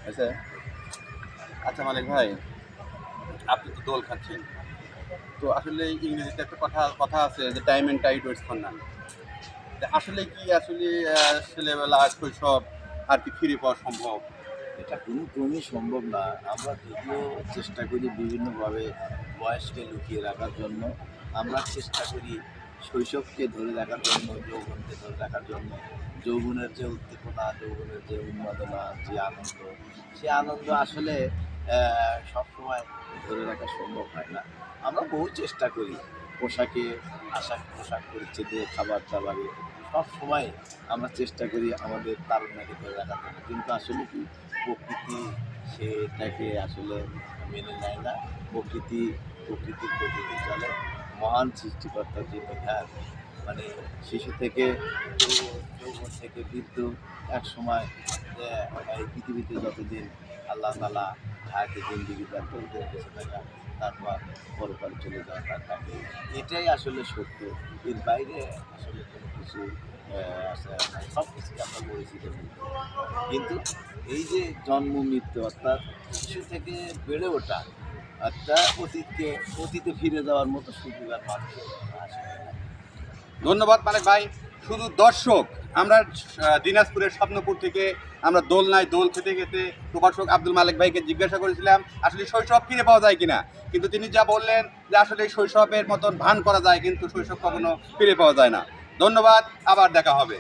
আচ্ছা আচ্ছা মালিক ভাই, আপনি তো দোল খাচ্ছেন, তো আসলে ইংরেজিতে একটা কথা কথা আছে যে time and tide waits for none. আসলে কি আসলে ছেলেবেলা শৈশব আর কি ফিরে পাওয়া সম্ভব? এটা কোনো ক্রমেই সম্ভব না। আমরা যদিও চেষ্টা করি বিভিন্নভাবে বয়সকে লুকিয়ে রাখার জন্য, আমরা চেষ্টা করি শৈশবকে ধরে রাখার জন্য, যৌবনকে ধরে রাখার জন্য। যৌবনের যে উদ্দীপনা, যৌবনের যে উন্মাদনা, যে আনন্দ, সে আনন্দ আসলে সবসময় ধরে রাখা সম্ভব হয় না। আমরা বহু চেষ্টা করি পোশাকে, পোশাক পরিচ্ছদে, খাবার দাবারে সবসময় আমরা চেষ্টা করি আমাদের তারুণ্যকে ধরে রাখার জন্য। কিন্তু আসলে কি প্রকৃতি সেটাকে আসলে মেনে নেয় না। প্রকৃতির গতিতে চলে। মহান সৃষ্টিকর্তার যে বিধান, মানে শিশু থেকে যৌবন থেকে বৃদ্ধ একসময় এই পৃথিবীতে যতদিন আল্লাহ তাআলা হায়াতে জিন্দেগি দেন ততদিন বেঁচে থাকা, তারপর পরকালে চলে যাওয়া তার থাকে। এটাই আসলে সত্য। এর বাইরে আসলে কোনো কিছু সব কিছুকে আমরা পরিচিত করি। কিন্তু এই যে জন্ম মৃত্যু অর্থাৎ শিশু থেকে বেড়ে ওঠা অর্থাৎ অতীতে ফিরে যাওয়ার মতো সুযোগ আর মানুষের আসলে নাই। ধন্যবাদ মালিক ভাই। শুধু দর্শক, আমরা দিনাজপুরের স্বপ্নপুর থেকে আমরা দোলনায় দোল খেতে খেতে প্রভাষক আব্দুল মালিক ভাইকে জিজ্ঞাসা করেছিলাম আসলে শৈশব ফিরে পাওয়া যায় কিনা, কিন্তু তিনি যা বললেন যে আসলে শৈশবের মতন ভান করা যায় কিন্তু শৈশব কখনো ফিরে পাওয়া যায় না। ধন্যবাদ, আবার দেখা হবে।